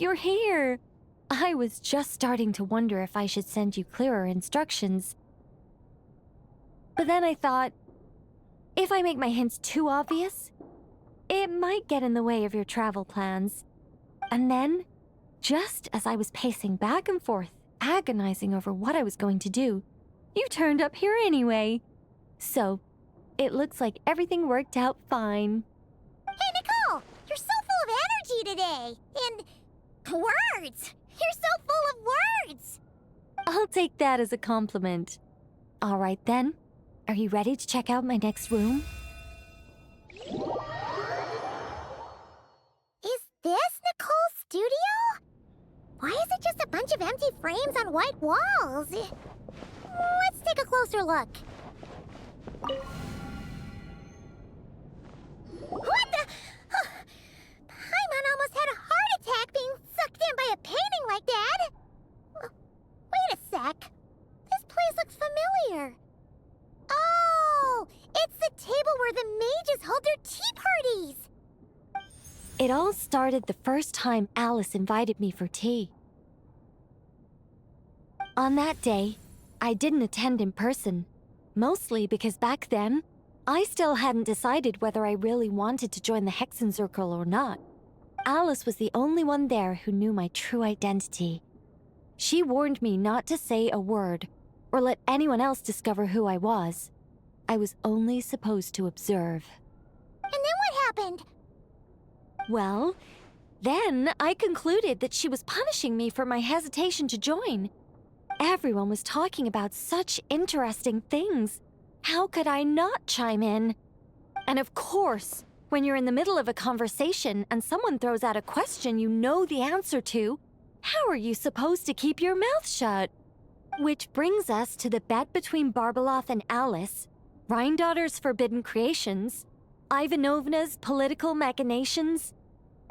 you're here. I was just starting to wonder if I should send you clearer instructions. But then I thought, if I make my hints too obvious, it might get in the way of your travel plans. And then, just as I was pacing back and forth, agonizing over what I was going to do, you turned up here anyway. So, it looks like everything worked out fine. Hey, Nicole! You're so full of energy today! And words! You're so full of words! I'll take that as a compliment. All right then. Are you ready to check out my next room? Is this Nicole's studio? Why is it just a bunch of empty frames on white walls? Let's take a closer look. What the? Paimon almost had a heart attack being sucked in by a painting like that. Wait a sec. This place looks familiar. Oh, it's the table where the mages hold their tea parties. It all started the first time Alice invited me for tea. On that day, I didn't attend in person, mostly because back then, I still hadn't decided whether I really wanted to join the Hexenzirkel or not. Alice was the only one there who knew my true identity. She warned me not to say a word or let anyone else discover who I was. I was only supposed to observe. And then what happened? Well, then I concluded that she was punishing me for my hesitation to join. Everyone was talking about such interesting things. How could I not chime in? And of course, when you're in the middle of a conversation and someone throws out a question you know the answer to, how are you supposed to keep your mouth shut? Which brings us to the bet between Barbeloth and Alice, Rhindaughter's forbidden creations, Ivanovna's political machinations.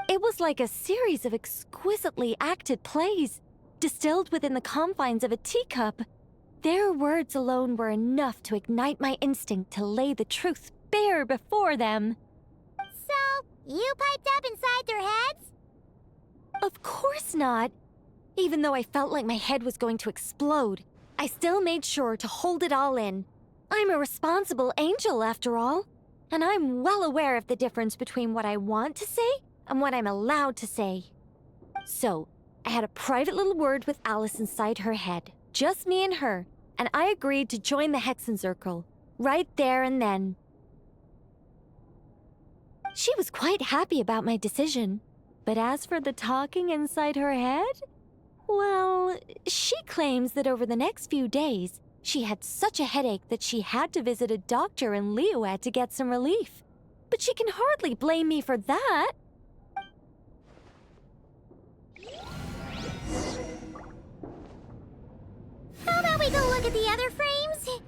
It was like a series of exquisitely acted plays, distilled within the confines of a teacup. Their words alone were enough to ignite my instinct to lay the truth bare before them. So, you piped up inside their heads? Of course not. Even though I felt like my head was going to explode, I still made sure to hold it all in. I'm a responsible angel, after all, and I'm well aware of the difference between what I want to say and what I'm allowed to say. So, I had a private little word with Alice inside her head, just me and her, and I agreed to join the Hexenzirkel, right there and then. She was quite happy about my decision, but as for the talking inside her head, well, she claims that over the next few days, she had such a headache that she had to visit a doctor in Liyue to get some relief. But she can hardly blame me for that. How about we go look at the other frames?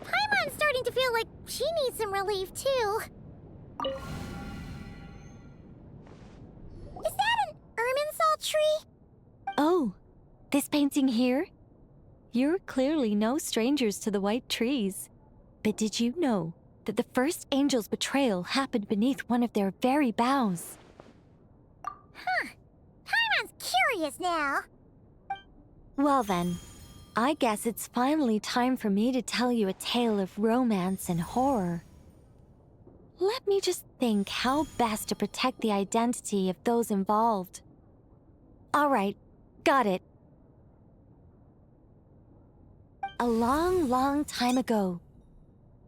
Paimon's starting to feel like she needs some relief, too. Is that an Irminsul tree? Oh, this painting here? You're clearly no strangers to the white trees. But did you know that the first angel's betrayal happened beneath one of their very boughs? Huh. Paimon's curious now. Well then, I guess it's finally time for me to tell you a tale of romance and horror. Let me just think how best to protect the identity of those involved. All right, got it. A long, long time ago,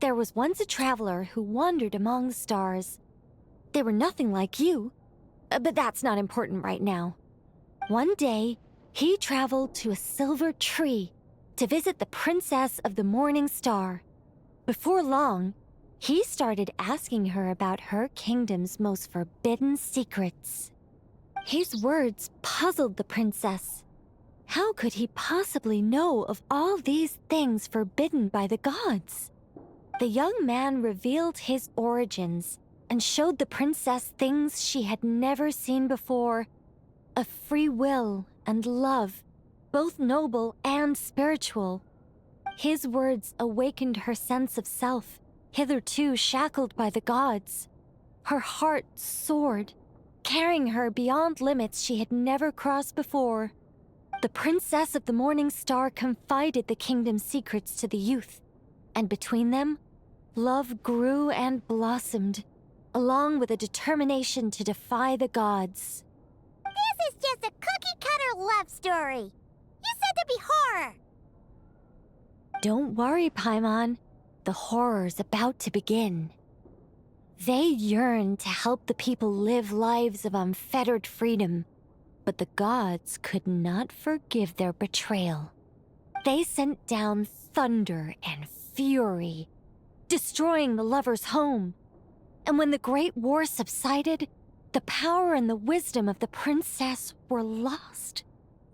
there was once a traveler who wandered among the stars. They were nothing like you, but that's not important right now. One day, he traveled to a silver tree to visit the princess of the morning star. Before long, he started asking her about her kingdom's most forbidden secrets. His words puzzled the princess. How could he possibly know of all these things forbidden by the gods? The young man revealed his origins and showed the princess things she had never seen before. A free will and love, both noble and spiritual. His words awakened her sense of self, hitherto shackled by the gods. Her heart soared, carrying her beyond limits she had never crossed before. The Princess of the Morning Star confided the kingdom's secrets to the youth, and between them, love grew and blossomed, along with a determination to defy the gods. This is just a cookie-cutter love story. You said to be horror. Don't worry, Paimon. The horror's about to begin. They yearned to help the people live lives of unfettered freedom, but the gods could not forgive their betrayal. They sent down thunder and fury, destroying the lovers' home. And when the Great War subsided, the power and the wisdom of the princess were lost,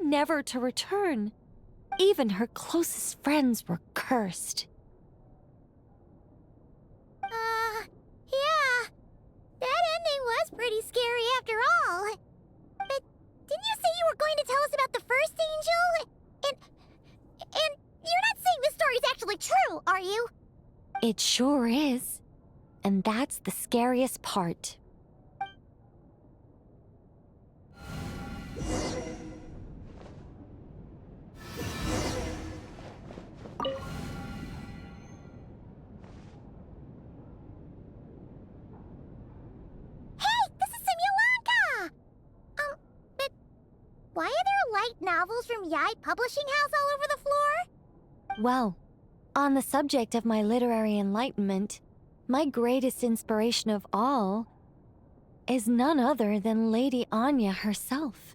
never to return. Even her closest friends were cursed. Yeah. That ending was pretty scary after all. But didn't you say you were going to tell us about the first angel? And you're not saying this story's actually true, are you? It sure is. And that's the scariest part. Why are there light novels from Yai Publishing House all over the floor? Well, on the subject of my literary enlightenment, my greatest inspiration of all is none other than Lady Anya herself.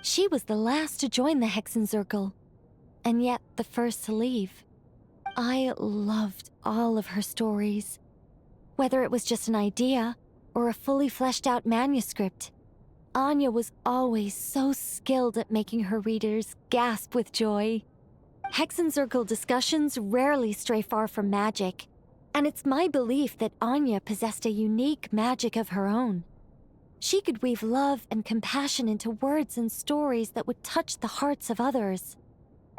She was the last to join the Hexenzirkel, and yet the first to leave. I loved all of her stories, whether it was just an idea or a fully fleshed out manuscript. Anya was always so skilled at making her readers gasp with joy. Hexenzirkel discussions rarely stray far from magic, and it's my belief that Anya possessed a unique magic of her own. She could weave love and compassion into words and stories that would touch the hearts of others.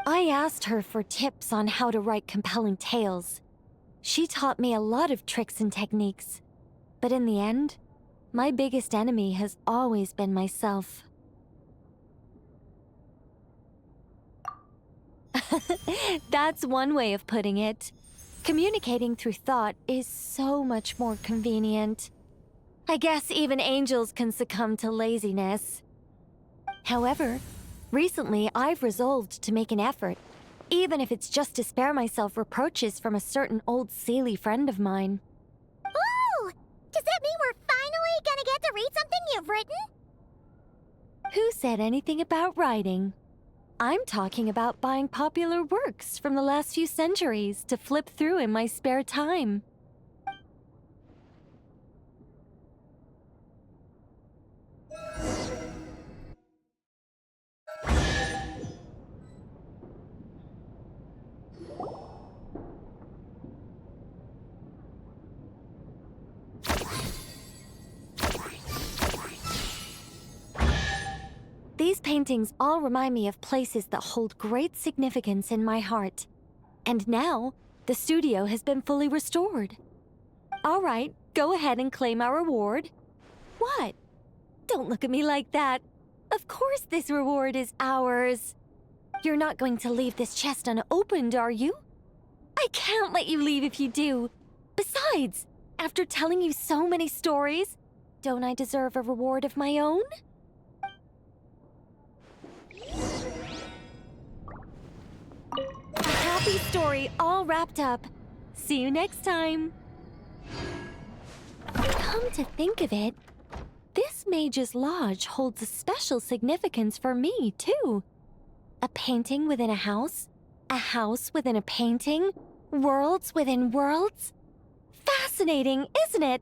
I asked her for tips on how to write compelling tales. She taught me a lot of tricks and techniques, but in the end, my biggest enemy has always been myself. That's one way of putting it. Communicating through thought is so much more convenient. I guess even angels can succumb to laziness. However, recently I've resolved to make an effort, even if it's just to spare myself reproaches from a certain old Seelie friend of mine. Ooh! Does that mean we're finally gonna get to read something you've written? Who said anything about writing? I'm talking about buying popular works from the last few centuries to flip through in my spare time. These paintings all remind me of places that hold great significance in my heart. And now, the studio has been fully restored. All right, go ahead and claim our reward. What? Don't look at me like that. Of course this reward is ours. You're not going to leave this chest unopened, are you? I can't let you leave if you do. Besides, after telling you so many stories, don't I deserve a reward of my own? A happy story all wrapped up. See you next time. Come to think of it, this Mage's Lodge holds a special significance for me, too. A painting within a house within a painting, worlds within worlds. Fascinating, isn't it?